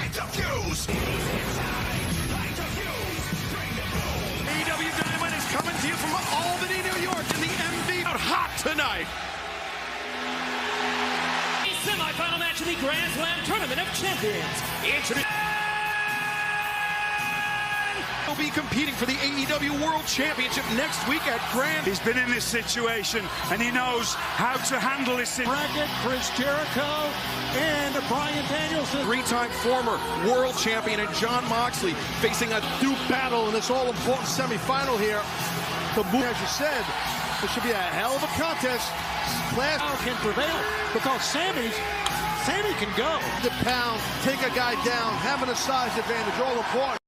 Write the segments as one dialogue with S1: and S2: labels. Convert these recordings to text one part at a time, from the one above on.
S1: AEW Dynamite is coming to you from Albany, New York, in the MV hot tonight.
S2: Semi-final match of the Grand Slam Tournament of Champions.
S1: He'll be competing for the AEW World Championship next week at Grand.
S3: He's been in this situation, and he knows how to handle this.
S4: Bracket, Chris Jericho, and Bryan Danielson.
S1: Three-time former world champion and Jon Moxley facing a Duke battle in this all-important semifinal here. As you said, it should be a hell of a contest.
S4: Class can prevail because Sammy can go.
S5: The pound, take a guy down, having a size advantage, all important.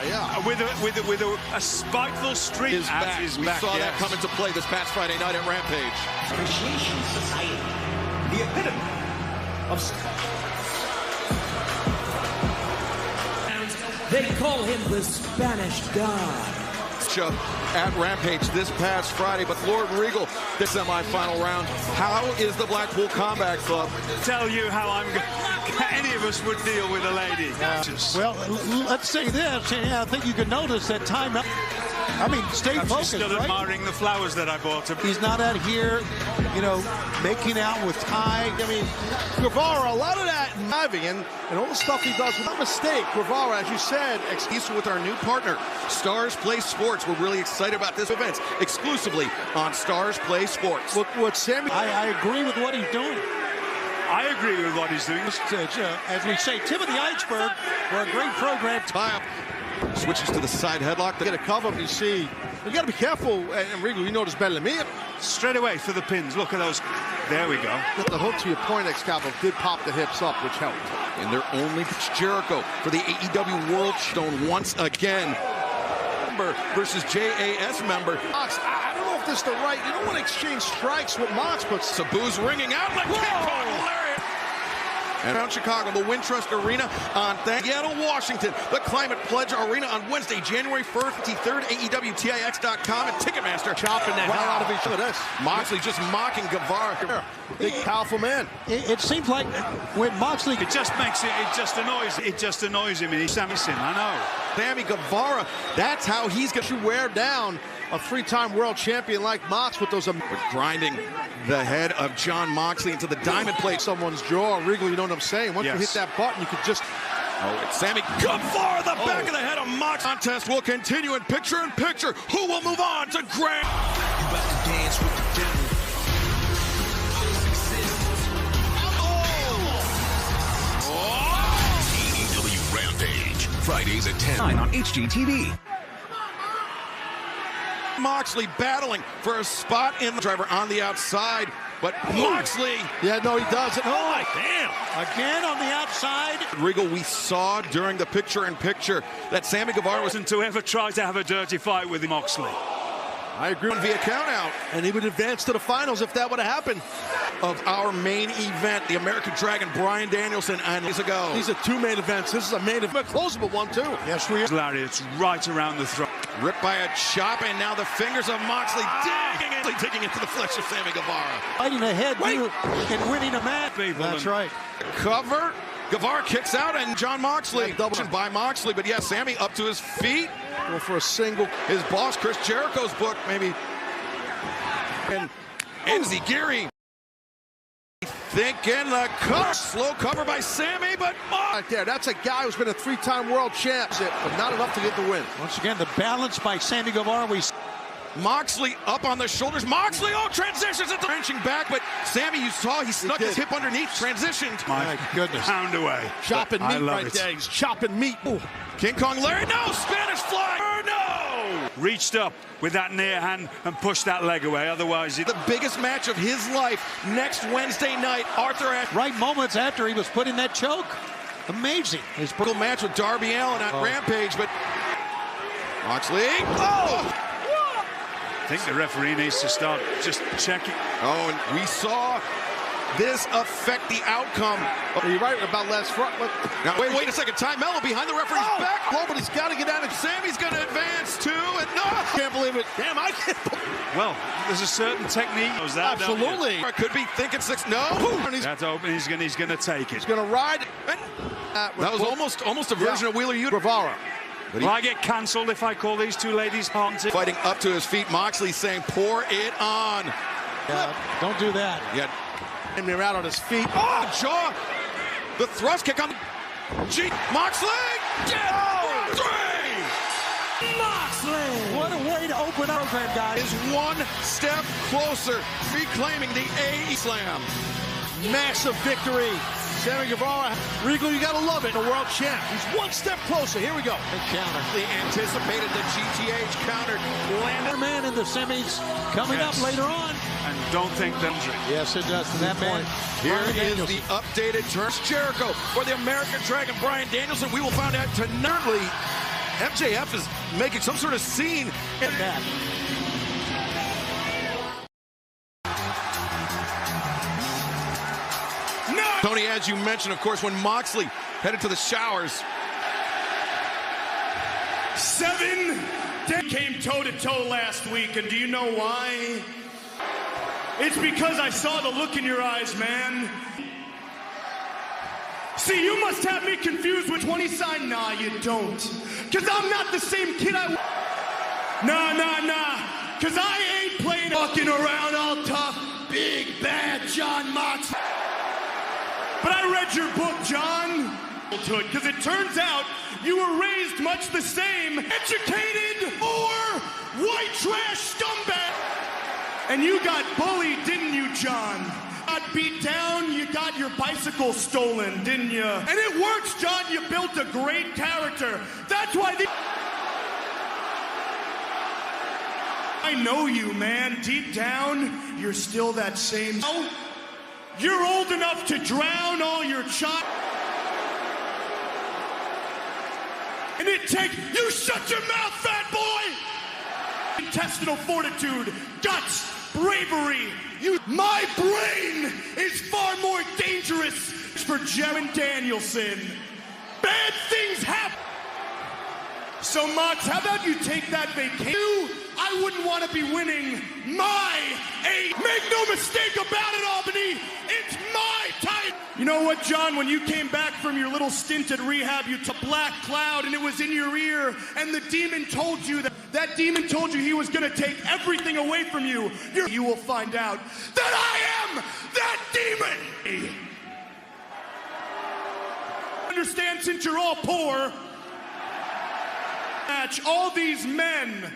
S3: Yeah. With a spiteful streak.
S1: We saw that come into play this past Friday night at Rampage.
S2: Appreciation Society, the epitome of. They call him the Spanish God.
S1: At Rampage this past Friday, but Lord Regal, the semifinal round. How is the Blackpool Combat Club?
S3: Tell you how any of us would deal with a lady.
S4: Well, let's say this. I think you can notice that time. I mean, stay focused,
S3: still
S4: right?
S3: admiring the flowers that I bought him.
S4: He's not out here, making out with Ty. I mean,
S5: Guevara, a lot of that and all the stuff he does without mistake. Guevara, as you said,
S1: exclusive with our new partner, Stars Play Sports. We're really excited about this event, exclusively on Stars Play Sports.
S5: Look what Sammy.
S4: I agree with what he's doing.
S3: I agree with what he's doing.
S4: As we say, tip of the iceberg for a great program.
S1: Tie up. Switches to the side headlock.
S5: Get a cover up, you see. You got to be careful, and Regal, you know this better than me.
S3: Straight away for the pins. Look at those. There we go.
S5: The hook to your point, Excalibur, did pop the hips up, which helped.
S1: And they're only Jericho for the AEW World Stone once again. Versus JAS member.
S5: Mox, I don't know if this is the right. You don't want to exchange strikes with Mox, but
S1: Sabu's ringing out like lariat. And around Chicago, the Wintrust Arena on Seattle, Washington, the Climate Pledge Arena on Wednesday, January 1st, 53rd, AEWTIX.com and Ticketmaster.
S5: Chopping the hell out of each other.
S1: Moxley just mocking Guevara.
S5: Big, powerful man.
S4: It seems like when Moxley...
S3: It just annoys him, and he's Sammy Sin, I know.
S1: Sammy Guevara, that's how he's going to
S5: wear down a three-time world champion like Mox with those...
S1: grinding the head of Jon Moxley into the diamond plate.
S5: Someone's jaw. Regal, you know what I'm saying? Once you hit that button, you could just...
S1: Oh, it's Sammy Guevara, the back of the head of Mox. Contest will continue in picture-in-picture. Who will move on to Grand...
S6: You about to dance with the devil. AEW Rampage, Fridays at 10 on HGTV.
S1: Moxley battling for a spot in the driver on the outside, but Moxley...
S5: Yeah, no, he doesn't.
S1: Oh, damn.
S4: Again on the outside.
S1: Regal, we saw during the picture-in-picture that Sammy Guevara wasn't
S3: to ever try to have a dirty fight with Moxley.
S5: I agree.
S1: Via countout.
S5: And he would advance to the finals if that would have happened.
S1: Of our main event, the American Dragon, Bryan Danielson, and days ago.
S5: These are two main events. This is a main event. Closable one, too.
S4: Yes, we are.
S3: Larry, it's right around the throat.
S1: Ripped by a chop, and now the fingers of Moxley digging into the flesh of Sammy Guevara.
S4: Fighting ahead and winning a match.
S5: That's right.
S1: Cover. Guevara kicks out, and Jon Moxley. Double by Moxley, but yeah, Sammy up to his feet.
S5: Go for a single.
S1: His boss, Chris Jericho's book, maybe. And Enziguri thinking the cover. Slow cover by Sammy, but
S5: right there. That's a guy who's been a three-time world champ, but not enough to get the win.
S4: Once again, the balance by Sammy Guevara.
S1: Moxley up on the shoulders. Moxley, transitions into wrenching back, but Sammy, you saw he snuck his hip underneath, transitioned.
S3: My goodness. Pound away.
S5: Chopping meat right there. He's chopping meat. Ooh.
S1: King Kong Larry, no! Spanish fly! No!
S3: Reached up with that near hand and pushed that leg away, otherwise...
S1: The biggest match of his life next Wednesday night, Arthur Ashe.
S4: Right moments after he was put in that choke. Amazing.
S1: His brutal match with Darby Allin at Rampage, but... Moxley... I
S3: think the referee needs to start just checking.
S1: Oh, and we saw this affect the outcome?
S5: You're right about last front.
S1: Now, wait a second. Ty Mello behind the referee's back.
S5: Oh, but he's got to get out of
S1: Sammy's going to advance too. And no!
S5: Can't believe it. Damn, I can't believe it.
S3: Well, there's a certain technique.
S5: Absolutely.
S1: Could be thinking six. No.
S3: That's open. He's going to take it.
S5: He's going to ride.
S1: And that was almost a version of Wheeler Yuta.
S5: Guevara.
S3: Well, I get cancelled if I call these two ladies haunted.
S1: Fighting up to his feet. Moxley saying, pour it on.
S4: Don't do that.
S1: Yeah.
S5: And they're out on his feet.
S1: Oh, jaw. The thrust kick on the... Moxley!
S2: Moxley!
S4: What a way to open up, guys.
S1: Is one step closer, reclaiming the AE Slam.
S5: Massive victory. Sammy Guevara. Regal, you gotta love it. The world champ. He's one step closer. Here we go.
S4: Counter.
S1: They anticipated the GTH counter.
S4: Landed man in the semis coming up later on.
S3: And don't think them.
S4: Yes, it does. To that point.
S1: Here is the updated turn. Jericho for the American Dragon, Bryan Danielson. We will find out tonight. MJF is making some sort of scene.
S4: In that.
S1: Tony, as you mentioned, of course, when Moxley headed to the showers.
S7: 7 came toe-to-toe last week, and do you know why? It's because I saw the look in your eyes, man. See, you must have me confused with 20 sign. Nah, you don't. Because I'm not the same kid I... Nah. Because I ain't playing walking around all tough, big, bad John Moxley. But I read your book, John, because it turns out you were raised much the same, educated or white trash scumbag. And you got bullied, didn't you, John? Got beat down, you got your bicycle stolen, didn't you? And it works, John, you built a great character. That's why I know you, man. Deep down, you're still that same... You're old enough to drown all your child. And it takes... You shut your mouth, fat boy! Intestinal fortitude, guts, bravery. My brain is far more dangerous for Bryan Danielson. Bad things happen. So, Mox, how about you take that vacation? I wouldn't want to be winning my eight. Make no mistake about it, Albany. It's my time. You know what, John? When you came back from your little stint at rehab, you took a black cloud and it was in your ear. And the demon told you that demon told you he was going to take everything away from you. You will find out that I am that demon. Understand, since you're all poor, all these men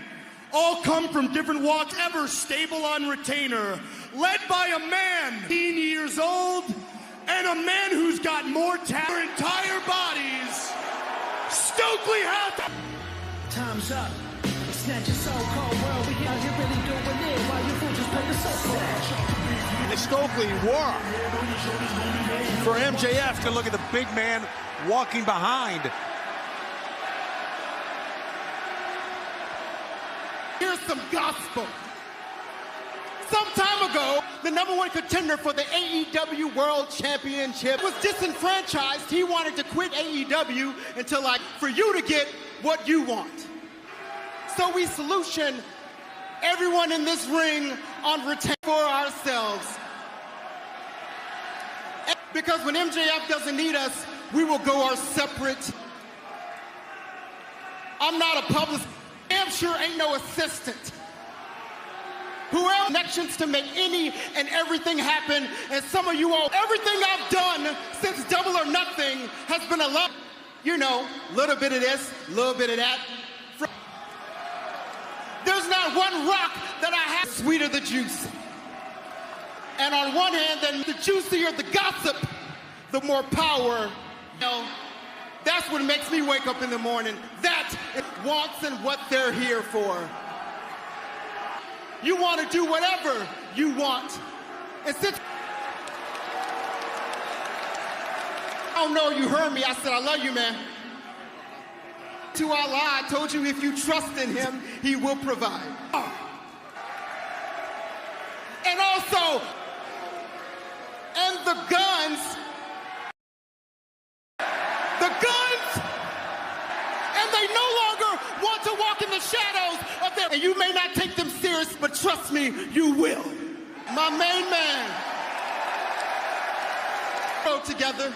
S7: all come from different walks, ever stable on retainer, led by a man 18 years old and a man who's got more talent. Their entire bodies. Stokely has...
S2: Time's up. Snatch your so-called world. We out here really doing it while you fools just play the so-called.
S5: And Stokely were for MJF
S4: To look at the big man walking behind.
S8: Here's some gospel. Some time ago, the #1 contender for the AEW World Championship was disenfranchised. He wanted to quit AEW until, for you to get what you want. So we solution everyone in this ring on retain for ourselves. Because when MJF doesn't need us, we will go our separate. I'm not a publicist. Damn sure ain't no assistant. Whoever connections to make any and everything happen, and some of you all, everything I've done since Double or Nothing has been a lot, little bit of this, little bit of that. There's not one rock that I have sweeter the juice. And on one hand, then the juicier the gossip, the more power. That's what makes me wake up in the morning. That is wants and what they're here for. You want to do whatever you want. And since oh no, you heard me. I said, I love you, man. To Allah, I told you if you trust in him, he will provide. And also, and the guns. The guns! And they no longer want to walk in the shadows of their... And you may not take them serious, but trust me, you will. My main man. Together,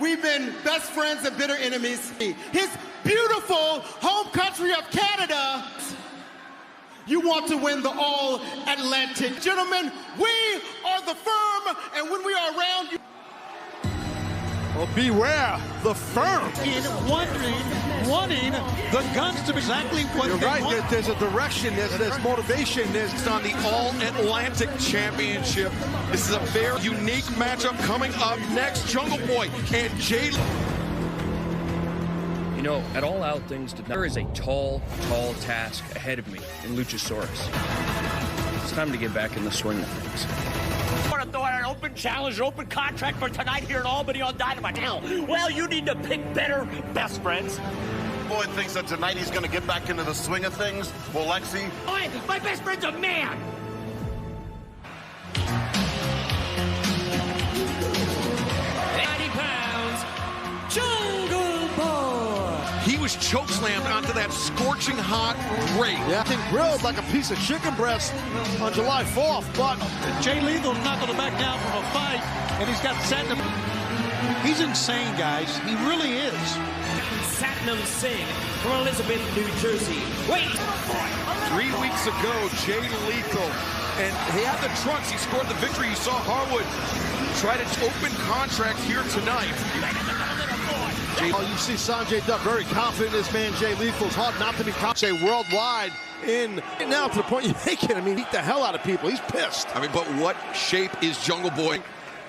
S8: we've been best friends and bitter enemies. His beautiful home country of Canada. You want to win the All-Atlantic. Gentlemen, we are the firm, and when we are around you...
S5: Well, beware the firm.
S4: In wanting the guns to be exactly what
S5: You're
S4: they
S5: right.
S4: want.
S5: There's a direction. There's motivation.
S1: It's on the All-Atlantic Championship. This is a very unique matchup coming up next. Jungle Boy and Jay.
S9: You know, at All Out things, there is a tall task ahead of me in Luchasaurus. It's time to get back in the swing of things.
S10: I want to throw out an open challenge, an open contract for tonight here in Albany on Dynamite. Now, well, you need to pick better best friends.
S7: Boy thinks that tonight he's going to get back into the swing of things. Well, Lexi.
S10: Oh, my best friend's a man. 90 pounds, Jungle Boy.
S1: He was chokeslammed onto that scorching hot grate.
S5: Yeah, getting grilled like a piece of chicken breast on July 4th, but
S4: Jay Lethal's not going to back down from a fight, and he's got Satnam. He's insane, guys. He really is.
S10: Satnam Singh from Elizabeth, New Jersey. Wait.
S1: 3 weeks ago, Jay Lethal, and he had the trunks. He scored the victory. You saw Harwood try to open contract here tonight.
S5: oh, you see Sanjay Dutt very confident in this man, Jay Lethal. It's hard not to be confident worldwide in now to the point you're making. I mean, beat the hell out of people. He's pissed.
S1: I mean, but what shape is Jungle Boy?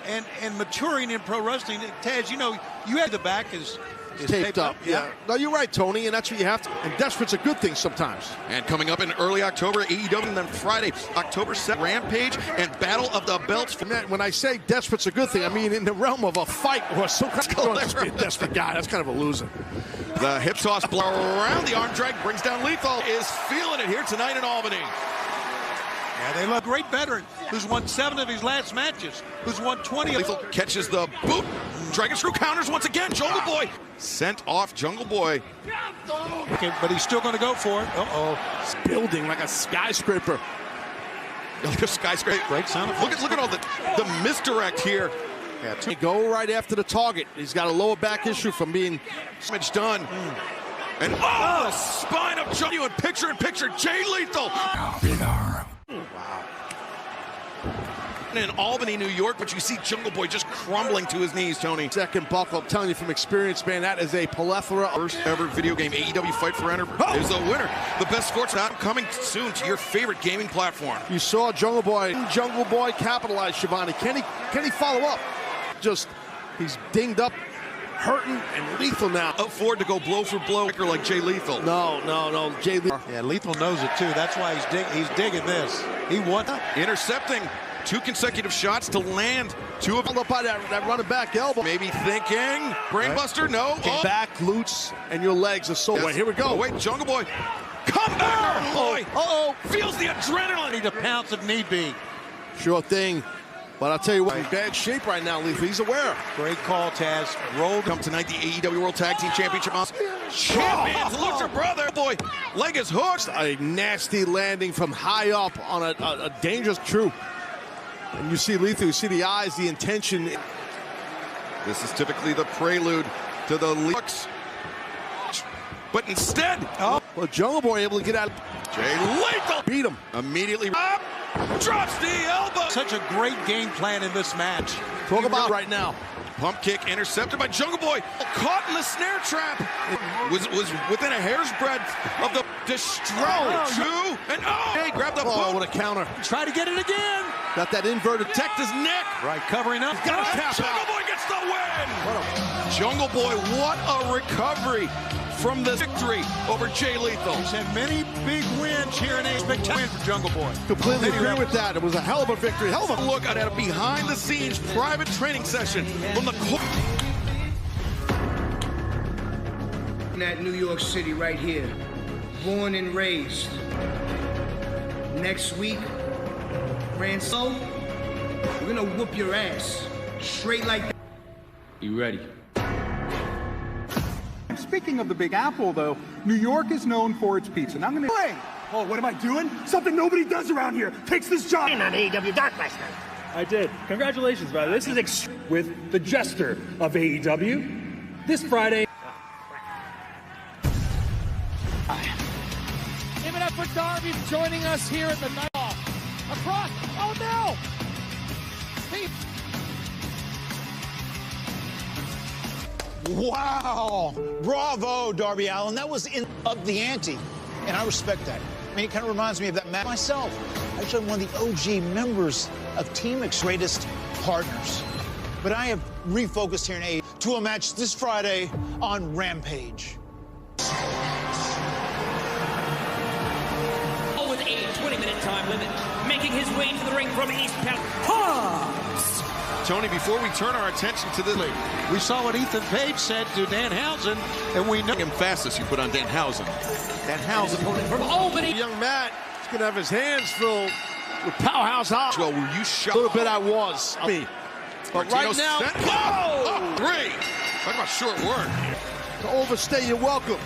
S4: And maturing in pro wrestling, Taz, you know, you had the back is
S5: taped up. Yeah. No, you're right, Tony, and that's what you have to. And desperate's a good thing sometimes.
S1: And coming up in early October, AEW, and then Friday, October 7th, Rampage and Battle of the Belts.
S5: When I say desperate's a good thing, I mean in the realm of a fight or some kind of a desperate guy. That's kind of a loser.
S1: The hip toss blow around the arm drag brings down Lethal. Is feeling it here tonight in Albany.
S4: Yeah, they look great veteran who's won 7 of his last matches, who's won 20
S1: Lethal catches the boot. Dragon screw counters once again. Jungle Boy sent off Jungle Boy.
S4: Okay, but he's still going to go for it.
S5: It's building like a skyscraper.
S1: Like a skyscraper.
S4: Great sound effect.
S1: Look at all the misdirect here.
S5: Yeah, go right after the target. He's got a lower back issue from being
S1: damage done. And the spine of genuine picture-in-picture Jay Lethal.
S6: Big arm.
S1: Wow. In Albany, New York, but you see Jungle Boy just crumbling to his knees, Tony.
S5: Second buckle. I'm telling you from experience, man, that is a plethora.
S1: First ever video game, AEW Fight Forever, is the winner. The best sports out coming soon to your favorite gaming platform.
S5: You saw Jungle Boy capitalize, Shivani. Can he follow up? Just, he's dinged up, hurting, and Lethal now.
S1: Afford to go blow for blow like Jay Lethal.
S5: No, Jay Lethal.
S4: Yeah, Lethal knows it too. That's why he's digging this. He won.
S1: Intercepting 2 consecutive shots to land 2 of them.
S5: Up by that running back elbow.
S1: Maybe thinking, brainbuster, no.
S5: Back, glutes, and your legs are so wet. Here we go.
S1: Oh, wait, Jungle Boy. Come back, boy. Feels the adrenaline.
S4: Need to pounce if need be.
S5: Sure thing. But I'll tell you what, in bad shape right now, Lethal. He's aware.
S4: Great call, Taz. Rolled.
S1: Come tonight, the AEW World Tag Team Championship. Champions, Lucha brother. Boy, leg is hooked.
S5: A nasty landing from high up on a dangerous true. And you see Lethal, you see the eyes, the intention.
S1: This is typically the prelude to the looks. But instead,
S5: well, Jungle Boy able to get out.
S1: Jay Lethal
S5: Beat him.
S1: Immediately up, drops the elbow.
S4: Such a great game plan in this match.
S5: Talk about right now.
S1: Pump kick intercepted by Jungle Boy. Caught in the snare trap. Was within a hair's breadth of the destroy. Hey, grab the boot.
S5: Oh, what a counter.
S4: Try to get it again.
S5: Got that inverted.
S1: Protect his neck.
S4: Right, covering up.
S1: Jungle Boy gets the win. Jungle Boy, what a recovery from the victory over Jay Lethal.
S4: He's had many big wins here in a spectacular win for Jungle Boy.
S5: Completely agree with that. It was a hell of a victory. Hell of a
S1: look at a behind-the-scenes private training session from the
S11: in that New York City right here, born and raised. Next week, Ransom, we're gonna whoop your ass. straight like that.
S10: You ready?
S12: Speaking of the Big Apple, though, New York is known for its pizza. Now I'm going to play.
S7: Oh, what am I doing? Something nobody does around here. Takes this job.
S10: On AEW Dark last night.
S7: I did. Congratulations, brother. This is with the jester of AEW. This Friday.
S13: Give it up for Darby joining us here at the night off. Across. Oh no!
S4: Wow! Bravo, Darby Allin. That was up the ante, and I respect that. I mean, it kind of reminds me of that match myself. Actually, I'm one of the OG members of Team X's greatest partners. But I have refocused here in AEW to a match this Friday on Rampage.
S10: With a 20-minute time limit, making his way to the ring from Eastbound.
S1: Tony, before we turn our attention to this,
S4: We saw what Ethan Page said to Danhausen, and we know
S1: emphasis you put on Danhausen.
S10: Danhausen from Albany.
S5: Young Matt is going to have his hands filled with powerhouse hot.
S1: Well, were you shocked?
S5: A little bit I was. But right now,
S1: three. Talk about short work.
S5: To overstay your welcome.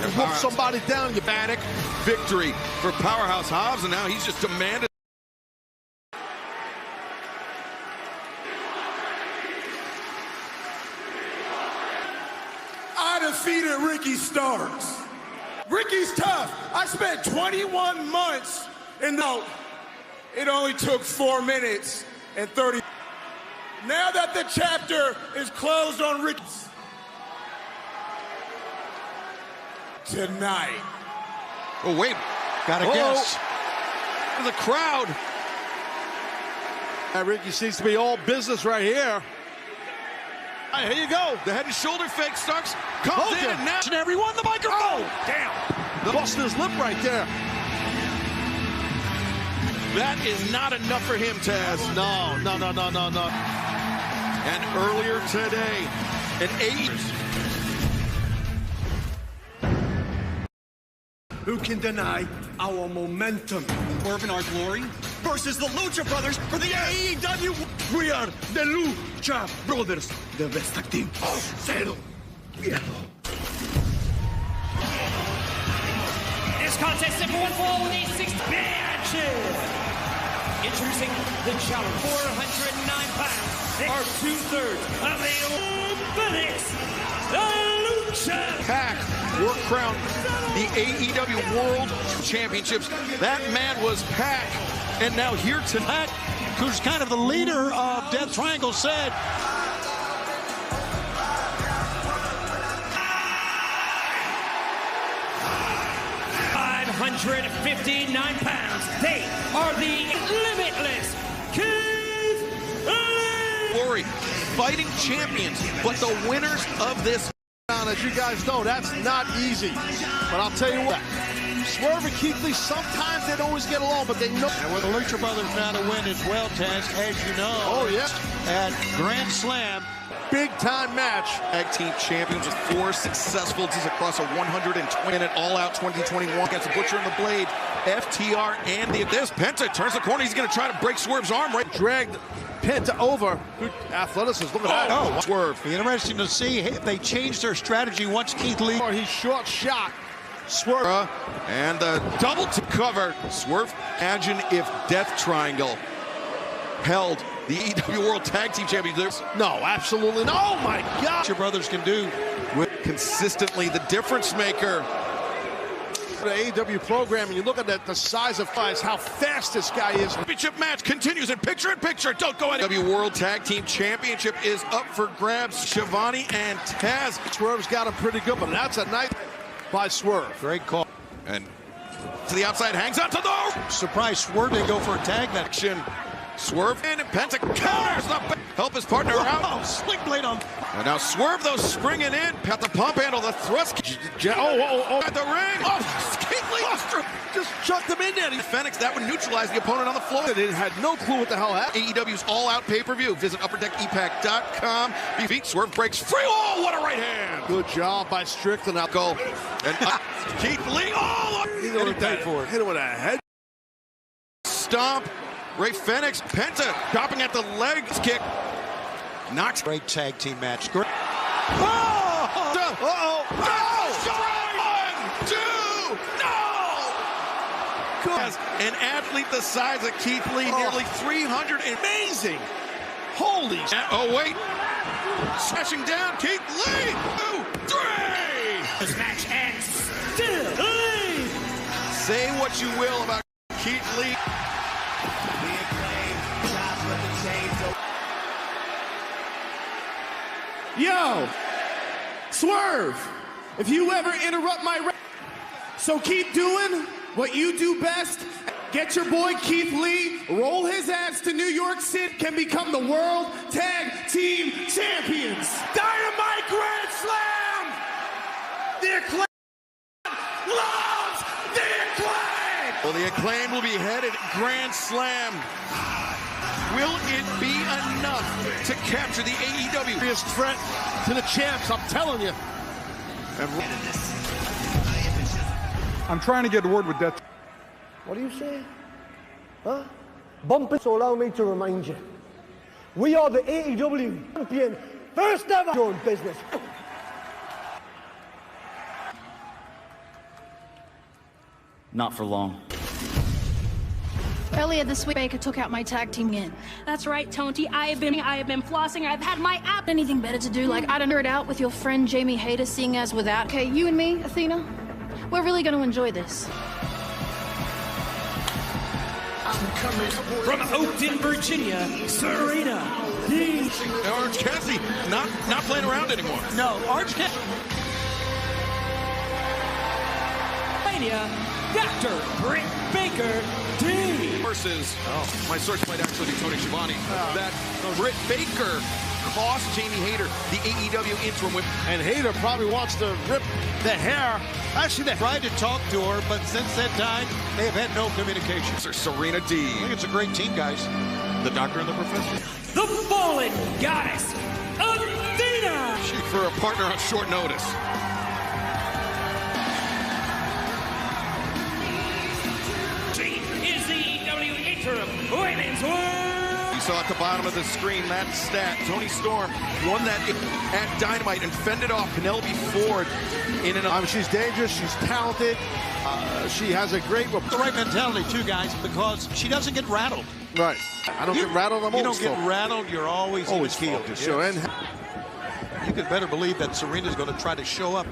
S5: You whoop somebody down, you panic.
S1: Victory for Powerhouse Hobbs, and now he's just demanded.
S7: I defeated Ricky Starks. Ricky's tough. I spent 21 months in the... It only took 4 minutes and 30. Now that the chapter is closed on Ricky... Tonight.
S1: Oh, wait.
S4: Gotta guess.
S1: The crowd.
S5: Ricky seems to be all business right here. All right, here you go.
S1: The head and shoulder fake Starks comes in and now
S4: everyone the microphone.
S1: Oh, damn.
S5: Busting his lip right there.
S1: That is not enough for him, Taz.
S5: No.
S1: And earlier today, an
S7: Who can deny our momentum?
S3: Corbin, our glory,
S7: Versus the Lucha Brothers for the AEW. We are the Lucha Brothers, the best tag team. Cero miedo.
S10: This contest is everyone for with a 6-match. Introducing the challenge, 409 pounds, are 2/3 of the Olympics, the Lucha
S1: Pack were crowned the AEW World Championships. That man was Pack, and now here tonight,
S4: who's kind of the leader of Death Triangle, said,
S10: 559 pounds. They are the limitless Keith Lee.
S1: Glory, fighting champions, but the winners of this.
S5: As you guys know, that's not easy. But I'll tell you what, Swerve and Keith Lee, sometimes they don't always get along, but they know.
S4: And with the Lucha Brothers now to win as well, Taz, as you know.
S5: Oh, yes.
S4: At Grand Slam.
S5: Big-time match.
S1: Tag team champions with 4 successful across a 120-minute all-out 2021 against the Butcher and the Blade, FTR, and this Penta turns the corner. He's going to try to break Swerve's arm. Right,
S5: dragged Penta over. Good athleticism. Look at that.
S1: Oh, Swerve.
S4: Be interesting to see if they change their strategy once Keith Lee.
S5: He's short shot. Swerve.
S1: And the double to cover. Swerve. Imagine if Death Triangle held the AEW World Tag Team Championships.
S5: No, absolutely not. Oh, my God.
S4: Your brothers can do.
S1: With consistently the difference maker.
S5: The AEW program, and you look at that, the size of how fast this guy is.
S1: Championship match continues in picture-in-picture. Don't go ahead. AEW World Tag Team Championship is up for grabs. Shivani and Taz.
S5: Swerve's got him pretty good, but that's a night by Swerve.
S4: Great call.
S1: And to the outside, hangs out to the...
S4: Surprise, Swerve didn't go for a tag that
S1: action. Swerve in, and Penta counters the... Help his partner out.
S4: Oh, sling blade on.
S1: And now Swerve, though, springing in. Pat the pump handle, the thrust. At the ring. Oh, Keith Lee
S5: just chucked him in there.
S1: Phoenix, that would neutralize the opponent on the floor.
S5: It had no clue what the hell happened.
S1: AEW's all-out pay-per-view. Visit UpperDeckEPAC.com. Defeat Swerve breaks free. Oh, what a right hand.
S5: Good job by Strickland. I'll
S1: go. And Keith Lee. Oh,
S5: hit him with a head
S1: stomp. Ray Phoenix, Penta dropping at the legs kick. Knocks.
S4: Great tag team match. Great.
S1: As an athlete the size of Keith Lee, nearly 300. Amazing. Holy. Oh, wait. Smashing down Keith Lee. 2, 3.
S2: This match ends still Lee.
S1: Say what you will about Keith Lee.
S7: Yo, Swerve, if you ever interrupt my so keep doing what you do best. Get your boy Keith Lee, roll his ass to New York City, can become the World Tag Team Champions. Dynamite Grand Slam! The Acclaim loves the Acclaim!
S1: Well, the Acclaim will be headed Grand Slam. Will it be enough to capture the AEW?
S5: Biggest threat to the champs, I'm telling you.
S12: I'm trying to get a word with that.
S14: What do you say? Huh? Bump it, so allow me to remind you. We are the AEW champion, first ever doing business.
S15: Not for long.
S16: Earlier this week, Baker took out my tag team again. That's right, Tony. I have been flossing. I've had my app. Anything better to do? Like, I don't know it out with your friend Jamie Hayter, seeing as without. Okay, you and me, Athena, we're really going to enjoy this.
S2: From Oakton, Virginia, Serena Deeb.
S1: Orange Cassidy not playing around anymore.
S2: No, Orange Cassidy. Dr. Britt Baker Deeb.
S1: Versus, my source might actually be Tony Schiavone, that Britt Baker cost Jamie Hayter the AEW interim whip.
S5: And Hayter probably wants to rip the hair.
S4: Actually, they tried to talk to her, but since that time, they have had no communication.
S1: Serena Deeb.
S4: I think it's a great team, guys.
S1: The Doctor and the Professor.
S2: The Fallen Goddess, Athena.
S1: For a partner on short notice.
S2: Is the AEW interim women's world.
S1: You saw at the bottom of the screen that stat. Toni Storm won that at Dynamite and fended off Penelope Ford in and
S5: she's dangerous. She's talented. She has a great
S4: right mentality too, guys, because she doesn't get rattled.
S5: Right. I don't get rattled. I'm
S4: you don't get rattled. You're always
S5: focused. Sure. And
S4: you could better believe that Serena's going to try to show up.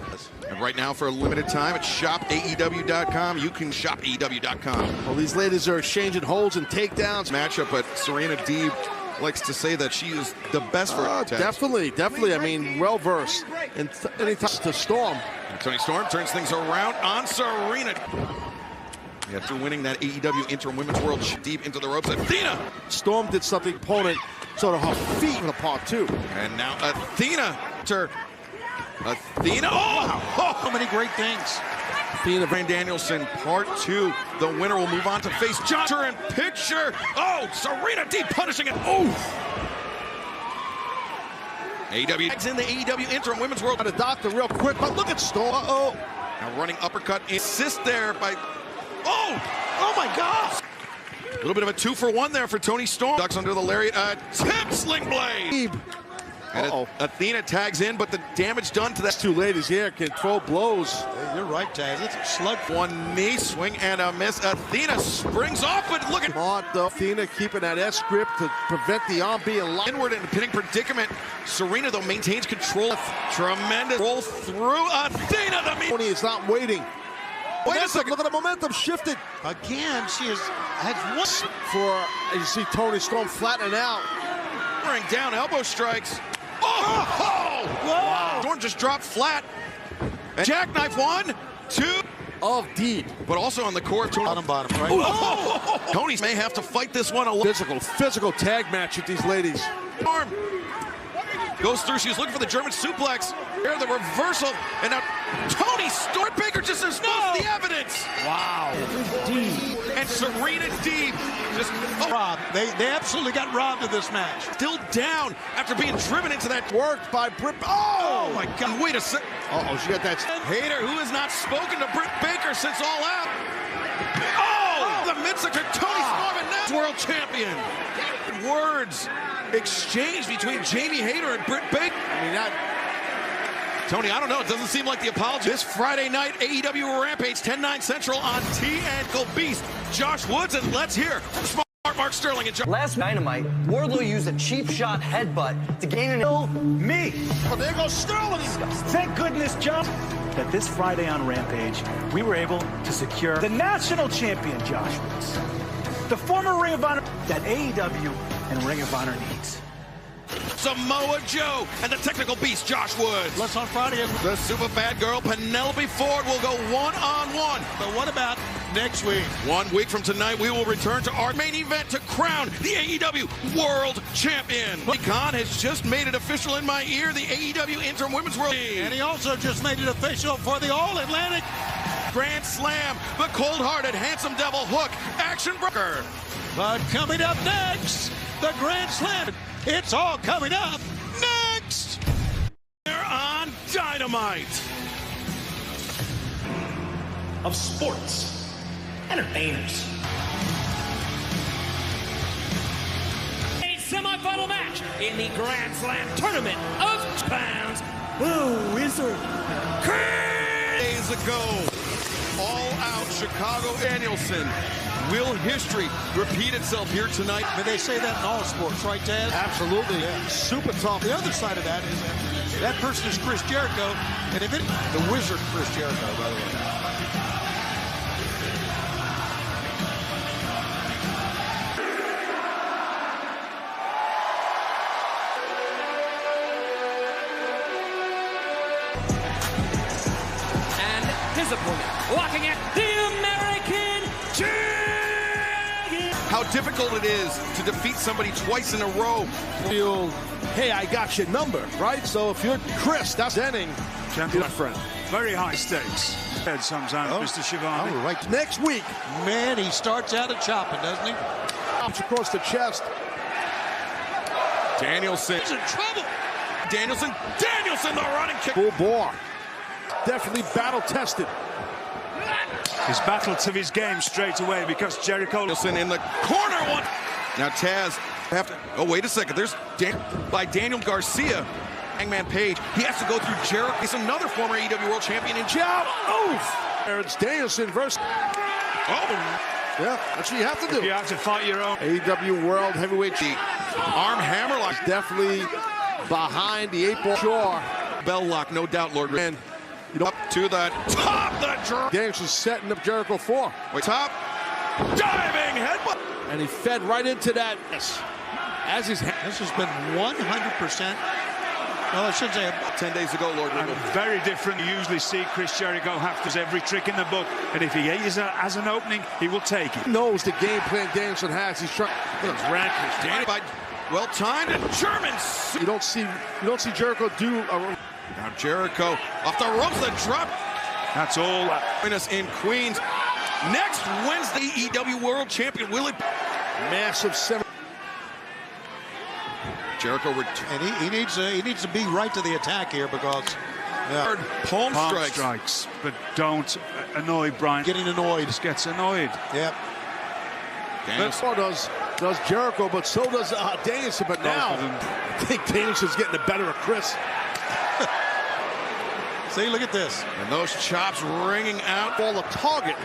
S1: And right now, for a limited time, at shopaew.com. You can shop AEW.com.
S5: Well, these ladies are exchanging holds and takedowns.
S1: Matchup, but Serena Deeb likes to say that she is the best for
S5: definitely. I mean, well versed. And anytime to Storm.
S1: And Toni Storm turns things around on Serena. After winning that AEW Interim Women's World deep into the ropes, Athena.
S5: Storm did something opponent sort of her feet apart too.
S1: And now Athena. Athena.
S4: So many great things.
S1: Athena Van Danielson, part 2. The winner will move on to face Johnson and picture. Serena Deeb punishing it. AEW in the AEW Interim Women's World.
S5: The Doctor real quick, but look at Storm.
S1: Now running uppercut. Assist there by.
S5: Oh my gosh.
S1: A little bit of a 2-for-1 there for Toni Storm. Ducks under the lariat. Tip sling blade. And Athena tags in, but the damage done to that.
S5: Two ladies here can throw blows.
S4: Hey, you're right, Taz. It's a slug.
S1: One knee swing and a miss. Athena springs off, but look at
S5: Athena keeping that S grip to prevent the arm being locked.
S1: Inward in a pinning predicament. Serena, though, maintains control. Tremendous roll through Athena.
S5: Tony is not waiting. Wait a second, look at the momentum shifted.
S4: Again, she has one.
S5: You see Toni Storm flattening out.
S1: Bring down elbow strikes. Wow. Storm just dropped flat. And jackknife 1, 2.
S5: Of Deeb.
S1: But also on the core of Toni.
S4: Bottom, right?
S1: Tony may have to fight this one alone.
S5: Physical tag match with these ladies.
S1: Arm goes through. She's looking for the German suplex. Here, the reversal. And now Toni Storm. Baker just has most of the evidence.
S5: Wow.
S1: And Serena Deeb just
S4: robbed. They absolutely got robbed of this match.
S1: Still down after being driven into that.
S5: Worked by Britt.
S1: Oh my God. Wait a second.
S5: She got that.
S1: Hayter, who has not spoken to Britt Baker since All Out. The midsection. Toni Storm and now world champion. Words. exchange between Jamie Hayter and Britt Baker.
S5: I mean,
S1: Tony, I don't know. It doesn't seem like the apology. This Friday night, AEW Rampage, 10/9 Central on T&Co Beast. Josh Woods, and let's hear from Smart Mark Sterling and Josh.
S17: Last Dynamite, Wardlow used a cheap shot headbutt to gain an me.
S5: Oh, there goes Sterling.
S18: Thank goodness, John, that this Friday on Rampage, we were able to secure the national champion, Josh Woods. The former Ring of Honor that AEW and Ring of Honor needs.
S1: Samoa Joe and the technical beast, Josh Woods.
S5: Let's on Friday.
S1: The super bad girl, Penelope Ford, will go one-on-one.
S5: But what about next week?
S1: 1 week from tonight, we will return to our main event to crown the AEW World Champion. Khan has just made it official in my ear, the AEW Interim Women's World.
S5: And he also just made it official for the All-Atlantic
S1: Grand Slam, the cold-hearted, handsome devil Hook, Action Breaker.
S5: But coming up next, the Grand Slam. It's all coming up next.
S1: They're on Dynamite.
S10: Of sports, entertainers. A semifinal match in the Grand Slam Tournament of Pounds.
S1: Blue Wizard. Days ago, all out Chicago Danielson. Will history repeat itself here tonight?
S5: I mean, they say that in all sports, right, Taz? Absolutely. Yeah. Super tough. The other side of that is that person is Chris Jericho, and if it, the Wizard Chris Jericho, by the way.
S10: And his opponent, walking at the American Champion.
S1: How difficult it is to defeat somebody twice in a row.
S5: Hey, I got your number, right? So if you're Chris, that's ending.
S3: Champion,
S5: my friend.
S3: Very high stakes. Sometimes, Mr. Shivani.
S5: Oh, right. Next week, man, he starts out at chopping, doesn't he? Chops across the chest.
S1: Danielson.
S5: He's in trouble.
S1: Danielson, the running kick.
S5: Full bore. Definitely battle tested.
S3: He's battled to his game straight away because Jericho.
S1: Danielson in the corner one. Now Taz have to. Oh, wait a second. There's by Daniel Garcia. Hangman Page. He has to go through Jericho. He's another former AEW World Champion in Joe.
S5: Oof. It's Danielson versus.
S1: Oh.
S5: Yeah, that's what you have to do.
S3: You have to fight your own.
S5: AEW World Heavyweight.
S1: The arm hammerlock.
S5: Definitely behind the 8-ball. Sure.
S1: Bell lock, no doubt, Lord. And up to the top. The Jericho.
S5: Danielson's setting up Jericho for.
S1: Wait, top. Diving headbutt.
S5: And he fed right into that. Yes. As his. This has been 100%. Well, I should say
S1: 10 days ago, Lord.
S3: Very different. You usually see Chris Jericho have to every trick in the book, and if he has an opening, he will take it.
S5: He knows the game plan Danielson has. He's trying. Look, Rankers.
S1: Danny by well timed and German.
S5: You don't see Jericho do a.
S1: Now Jericho off the ropes, the drop.
S3: That's all.
S1: Join us in Queens next Wednesday. AEW World Champion Willie.
S5: Massive 7.
S1: Jericho
S5: and he needs to be right to the attack here because
S1: palm
S3: strikes, but don't annoy Brian.
S5: Getting annoyed,
S3: just gets annoyed.
S5: Yep. So does Jericho, but so does Danielson. But now I think Danielson's getting the better of Chris. See, look at this.
S1: And those chops ringing out.
S5: Ball of target.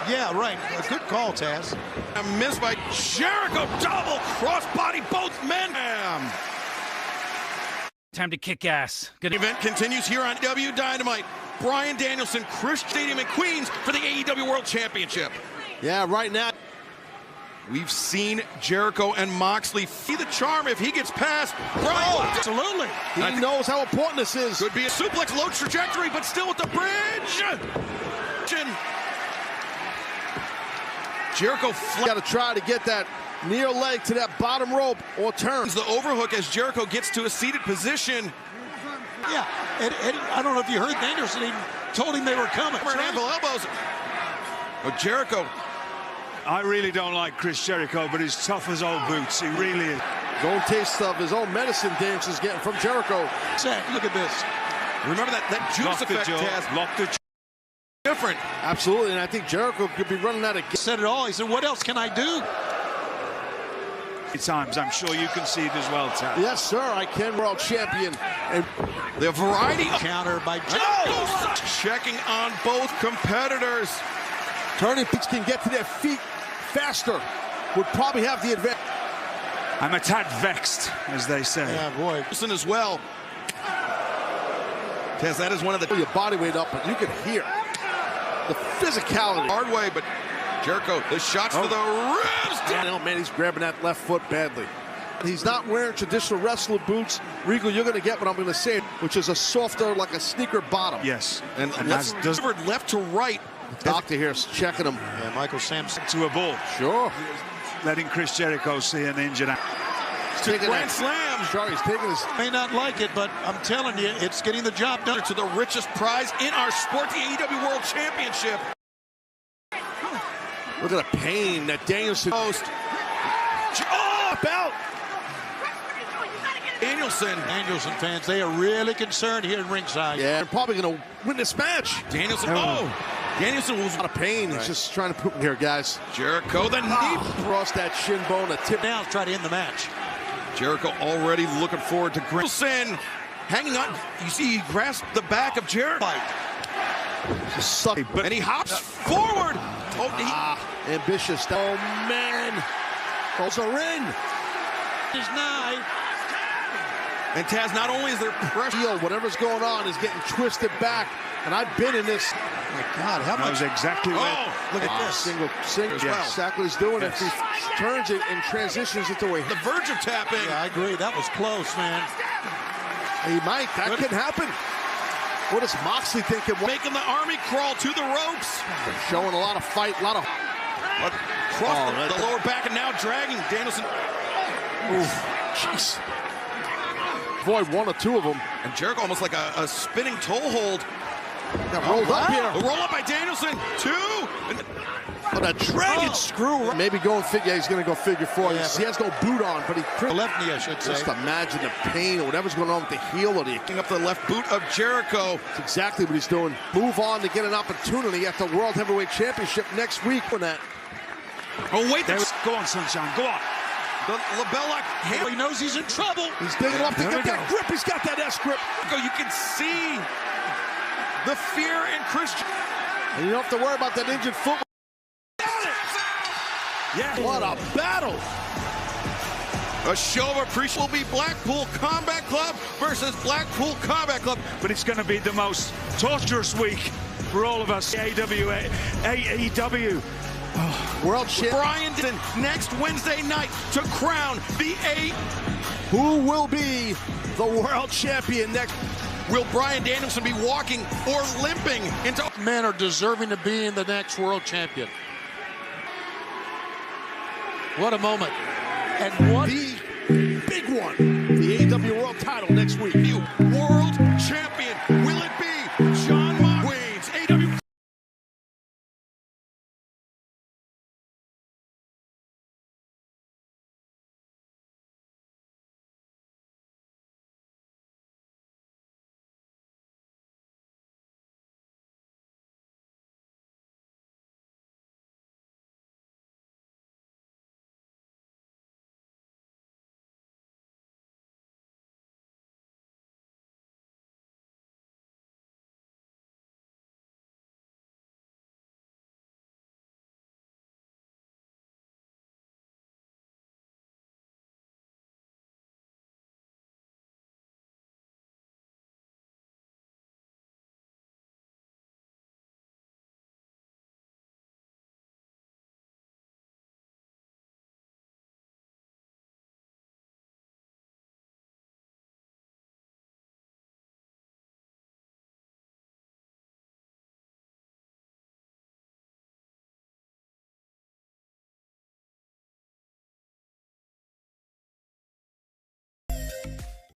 S5: Yeah, right. A good call, Taz.
S1: A miss by Jericho. Double crossbody, both men.
S19: Time to kick ass.
S1: Good event continues here on W Dynamite. Bryan Danielson, Chris Stadium in Queens for the AEW World Championship.
S5: Yeah, right now.
S1: We've seen Jericho and Moxley see the charm if he gets past.
S5: Absolutely. He knows how important this is.
S1: Could be a suplex low trajectory, but still with the bridge. Jericho
S5: got to try to get that near leg to that bottom rope or turns.
S1: The overhook as Jericho gets to a seated position.
S5: Yeah, and I don't know if you heard Danielson even told him they were coming.
S1: Ankle elbows. Oh, Jericho.
S3: I really don't like Chris Jericho, but he's tough as old boots. He really is.
S5: His own taste of his own medicine Danielson's getting from Jericho. Look at this.
S1: Remember that Judas effect, Taz.
S3: Lock the jaw.
S1: Different.
S5: Absolutely, and I think Jericho could be running out of. Said it all. He said, "What else can I do?"
S3: Times. I'm sure you can see it as well, Tad.
S5: Yes, sir. I can. World champion. And
S1: the variety
S7: counter by
S1: Joe. Checking on both competitors.
S5: Turning peaks can get to their feet faster. Would probably have the advantage.
S3: I'm a tad vexed, as they say.
S7: Yeah, boy.
S1: Listen as well. Tess, that is one of the...
S5: Your body weight up, but you can hear the physicality.
S1: Hard way, but Jericho, the shots to the ribs.
S5: Oh, man, he's grabbing that left foot badly. He's not wearing traditional wrestler boots. Regal, you're going to get what I'm going to say, which is a softer, like a sneaker bottom.
S3: Yes.
S1: And left to right.
S5: Doctor here is checking him.
S7: Yeah, Michael Sampson.
S3: To a bull.
S5: Sure.
S3: Letting Chris Jericho see an injured.
S1: Grand slam.
S5: Sure, he's taking his...
S7: May not like it, but I'm telling you, it's getting the job done.
S1: To the richest prize in our sport, the AEW World Championship.
S5: Look at the pain that Danielson host. Oh, belt!
S1: Danielson
S7: fans, they are really concerned here in ringside.
S5: Yeah, they're probably going to win this match.
S1: Danielson was
S5: out of pain. He's just trying to put him here, guys.
S1: Jericho, the knee
S5: across that shin bone, a tip.
S7: Now try to end the match.
S1: Jericho already looking forward to Danielson hanging on. You see, he grasped the back of Jericho. And he hops forward.
S5: Ambitious. Oh, man. Goes a ring.
S7: Is nigh.
S1: And Taz, not only is there pressure,
S5: whatever's going on is getting twisted back. And I've been in this.
S7: Oh my God, how much?
S3: That was exactly what.
S5: Look at this. Single as well. Exactly what he's doing. If he turns it and transitions it away.
S1: The verge of tapping.
S7: Yeah, I agree. That was close, man.
S5: He might. That can happen. What does Moxley think of
S1: making the army crawl to the ropes?
S5: Showing a lot of fight, a lot of
S1: cross the lower back, and now dragging Danielson.
S5: Jeez. Avoid one or two of them.
S1: And Jericho almost like a spinning toe hold.
S5: Got rolled up here.
S1: A roll up by Danielson. Two.
S5: But a dragon screw. Maybe going figure. He's going to go figure four. Yeah, he has no boot on, but he
S7: left knee, I should say.
S5: Just imagine the pain or whatever's going on with the heel or the
S1: picking up the left boot of Jericho.
S5: That's exactly what he's doing. Move on to get an opportunity at the World Heavyweight Championship next week for that.
S1: Oh wait,
S3: go on, Sunshine. Go on.
S1: The label lock.
S7: He knows he's in trouble.
S5: He's digging up to get that grip. He's got that S grip.
S1: You can see the fear in Christian.
S5: And you don't have to worry about that injured foot.
S3: Yeah.
S5: What a battle.
S1: A show of appreciation will be Blackpool Combat Club versus Blackpool Combat Club.
S3: But it's going to be the most torturous week for all of us. AEW.
S5: World Champion
S1: Brian next Wednesday night to crown the
S5: Who will be the world champion next?
S1: Will Bryan Danielson be walking or limping into...
S7: Men are deserving to be in the next world champion. What a moment. And what
S5: the big one, the AEW World title next week.